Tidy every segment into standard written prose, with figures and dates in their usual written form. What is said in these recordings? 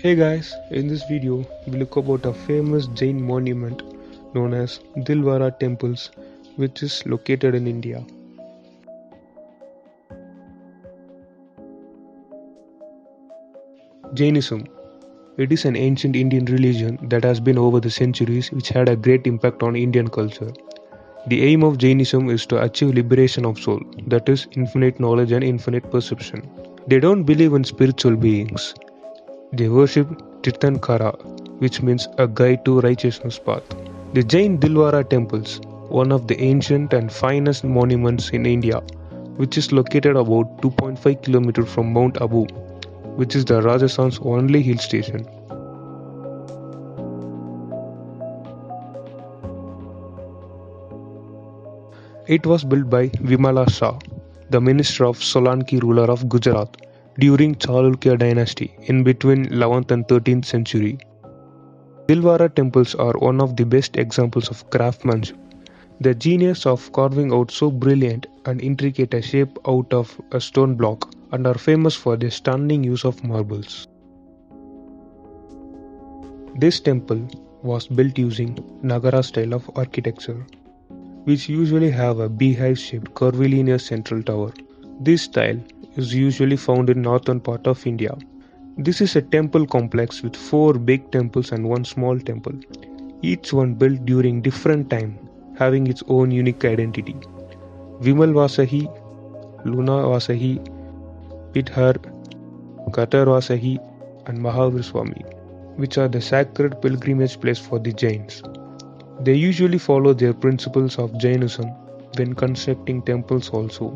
Hey guys, in this video we look about a famous Jain monument known as Dilwara Temples which is located in India. Jainism. It is an ancient Indian religion that has been over the centuries which had a great impact on Indian culture. The aim of Jainism is to achieve liberation of soul, that is infinite knowledge and infinite perception. They don't believe in spiritual beings. They worship Tirthankara, which means a guide to righteousness path. The Jain Dilwara temples, one of the ancient and finest monuments in India, which is located about 2.5 km from Mount Abu, which is the Rajasthan's only hill station. It was built by Vimala Shah, the minister of Solanki ruler of Gujarat during Chalukya dynasty in between 11th and 13th century. Dilwara temples are one of the best examples of craftsmanship. The genius of carving out so brilliant and intricate a shape out of a stone block and are famous for their stunning use of marbles. This temple was built using Nagara style of architecture, which usually have a beehive-shaped curvilinear central tower. This style is usually found in northern part of India. This is a temple complex with 4 big temples and 1 small temple, each one built during different time, having its own unique identity. Vimal Vasahi, Luna Vasahi, Pithar, Katar Vasahi, and Mahavir Swami, which are the sacred pilgrimage place for the Jains. They usually follow their principles of Jainism when constructing temples also.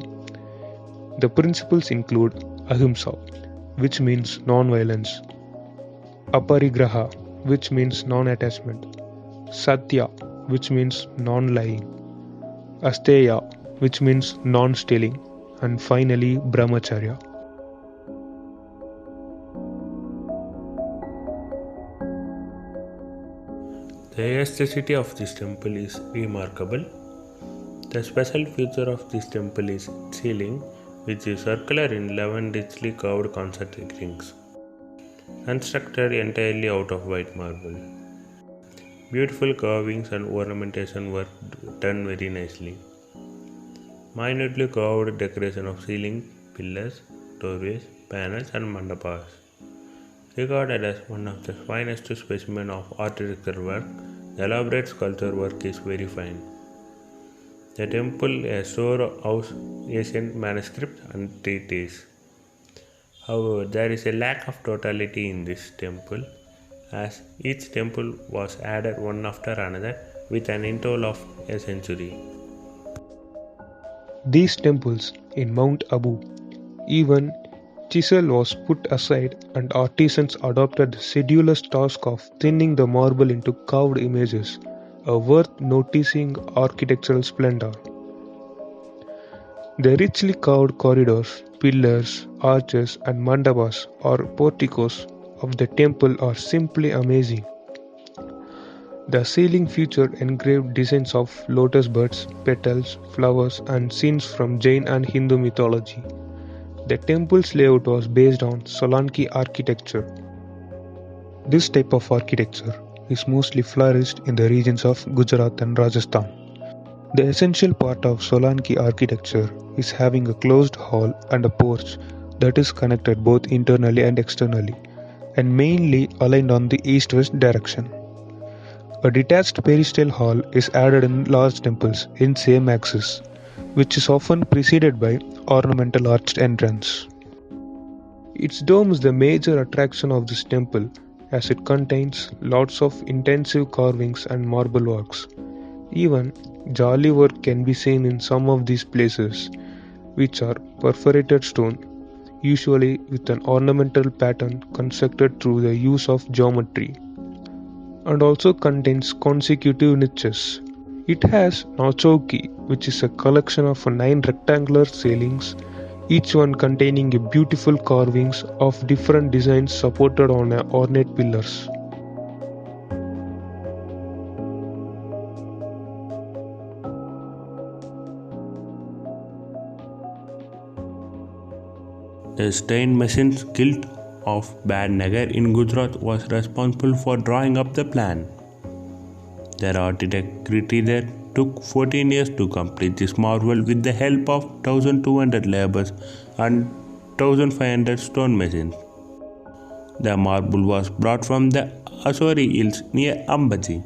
The principles include Ahimsa, which means non-violence, Aparigraha, which means non-attachment, Satya, which means non-lying, Asteya, which means non-stealing, and finally Brahmacharya. The aestheticity of this temple is remarkable. The special feature of this temple is its ceiling, which is circular in 11 richly carved concentric rings, constructed entirely out of white marble. Beautiful carvings and ornamentation were done very nicely. Minutely carved decoration of ceiling, pillars, doorways, panels, and mandapas. Regarded as one of the finest specimens of architectural work, the elaborate sculpture work is very fine. The temple storehouse ancient manuscripts and treatises. However, there is a lack of totality in this temple, as each temple was added one after another with an interval of a century. These temples in Mount Abu, even chisel was put aside and artisans adopted the sedulous task of thinning the marble into carved images, a worth noticing architectural splendor. The richly carved corridors, pillars, arches, and mandapas or porticos of the temple are simply amazing. The ceiling featured engraved designs of lotus buds, petals, flowers, and scenes from Jain and Hindu mythology. The temple's layout was based on Solanki architecture. This type of architecture is mostly flourished in the regions of Gujarat and Rajasthan. The essential part of Solanki architecture is having a closed hall and a porch that is connected both internally and externally, and mainly aligned on the east-west direction. A detached peristyle hall is added in large temples in same axis, which is often preceded by ornamental arched entrance. Its dome is the major attraction of this temple as it contains lots of intensive carvings and marble works. Even jali work can be seen in some of these places, which are perforated stone, usually with an ornamental pattern constructed through the use of geometry, and also contains consecutive niches. It has Nauchauki, which is a collection of 9 rectangular ceilings, each one containing a beautiful carvings of different designs supported on ornate pillars. The stained machines gilt of Badnagar in Gujarat was responsible for drawing up the plan. Their architect Krithider took 14 years to complete this marvel with the help of 1,200 laborers and 1,500 stone masons. The marble was brought from the Asori Hills near Ambaji.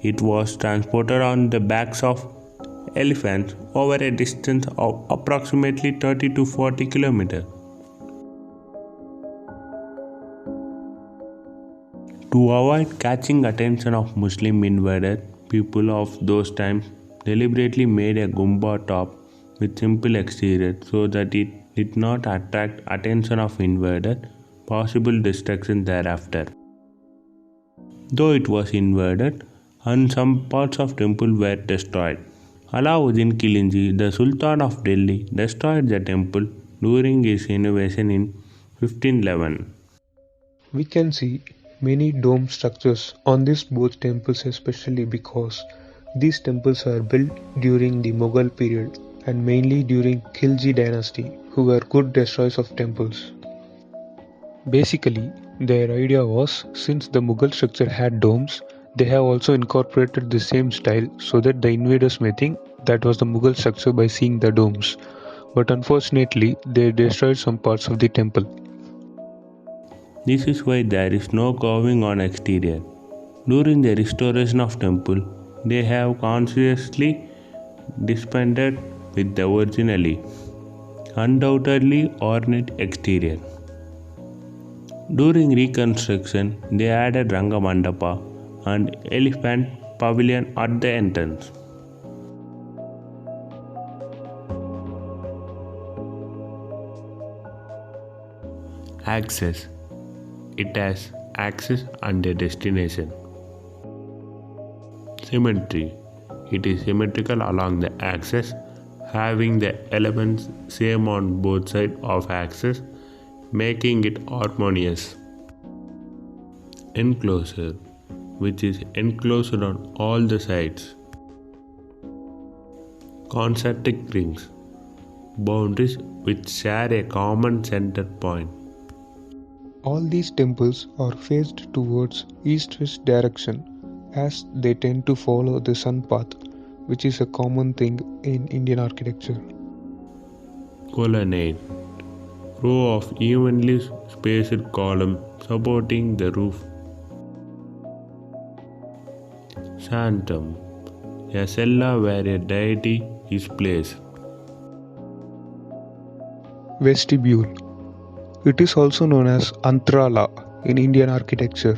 It was transported on the backs of elephants over a distance of approximately 30 to 40 kilometers. To avoid catching attention of Muslim invaders, people of those times deliberately made a gumba top with simple exterior so that it did not attract attention of invaders, possible destruction thereafter. Though it was invaded and some parts of temple were destroyed, Alauddin Khilji, the Sultan of Delhi, destroyed the temple during his invasion in 1511. We can see many dome structures on these both temples, especially because these temples were built during the Mughal period and mainly during Khilji dynasty, who were good destroyers of temples. Basically, their idea was, since the Mughal structure had domes, they have also incorporated the same style so that the invaders may think that was the Mughal structure by seeing the domes. But unfortunately, they destroyed some parts of the temple. This is why there is no carving on exterior. During the restoration of temple, they have consciously dispensed with the originally, undoubtedly ornate exterior. During reconstruction, they added Ranga Mandapa and elephant pavilion at the entrance. Access. It has access and a destination. Symmetry. It is symmetrical along the axis, having the elements same on both sides of axis, making it harmonious. Enclosure, which is enclosed on all the sides. Concentric rings, boundaries which share a common center point. All these temples are faced towards east-west direction as they tend to follow the sun path, which is a common thing in Indian architecture. Colonnade, row of evenly spaced columns supporting the roof. Sanctum, a cella where a deity is placed. Vestibule. It is also known as Antrala in Indian architecture,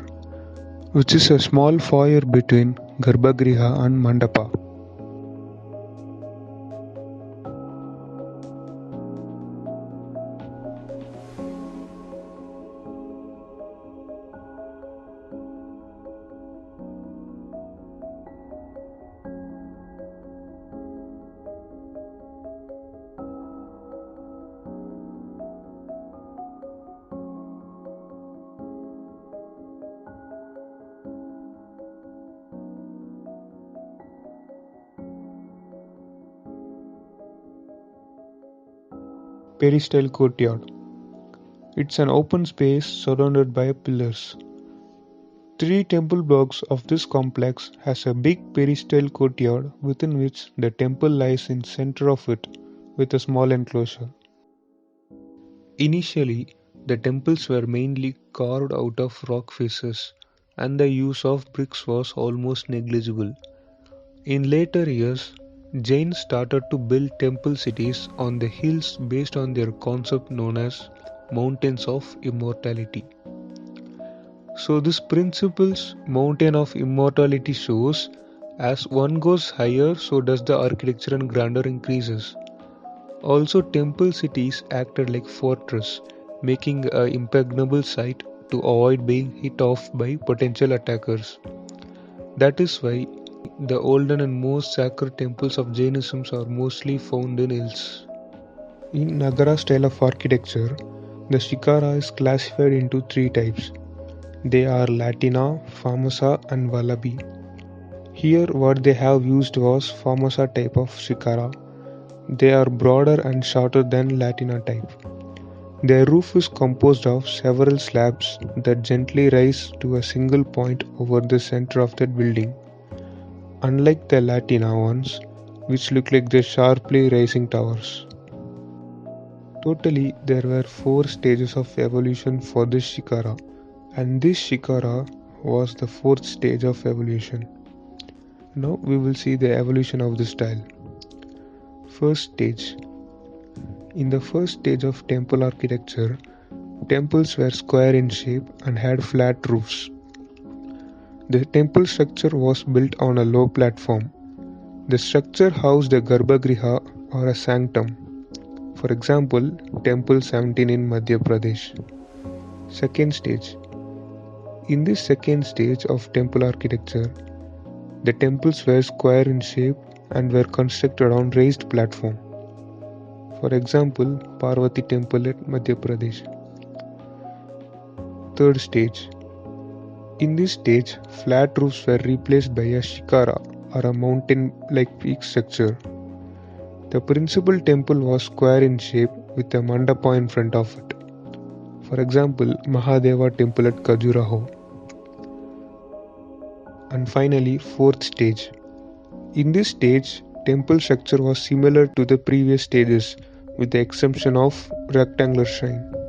which is a small foyer between Garbhagriha and Mandapa. Peristyle courtyard. It's an open space surrounded by pillars. Three temple blocks of this complex has a big peristyle courtyard within which the temple lies in center of it with a small enclosure. Initially, the temples were mainly carved out of rock faces and the use of bricks was almost negligible. In later years, Jains started to build temple cities on the hills based on their concept known as mountains of immortality. So this principle's mountain of immortality shows as one goes higher so does the architecture and grandeur increases. Also temple cities acted like fortress, making an impregnable site to avoid being hit off by potential attackers. That is why the olden and most sacred temples of Jainism are mostly found in hills. In Nagara style of architecture, the shikara is classified into three types. They are Latina, Formosa and Vallabhi. Here what they have used was Formosa type of shikara. They are broader and shorter than Latina type. Their roof is composed of several slabs that gently rise to a single point over the center of that building, unlike the Latina ones, which look like the sharply rising towers. Totally, there were four stages of evolution for this shikara, and this shikara was the fourth stage of evolution. Now we will see the evolution of the style. First stage. In the first stage of temple architecture, temples were square in shape and had flat roofs. The temple structure was built on a low platform. The structure housed a garbhagriha or a sanctum. For example, Temple 17 in Madhya Pradesh. Second stage. In this second stage of temple architecture, the temples were square in shape and were constructed on raised platform. For example, Parvati Temple at Madhya Pradesh. Third stage. In this stage, flat roofs were replaced by a shikara or a mountain-like peak structure. The principal temple was square in shape with a mandapa in front of it. For example, Mahadeva Temple at Khajuraho. And finally, fourth stage. In this stage, temple structure was similar to the previous stages with the exception of rectangular shrine.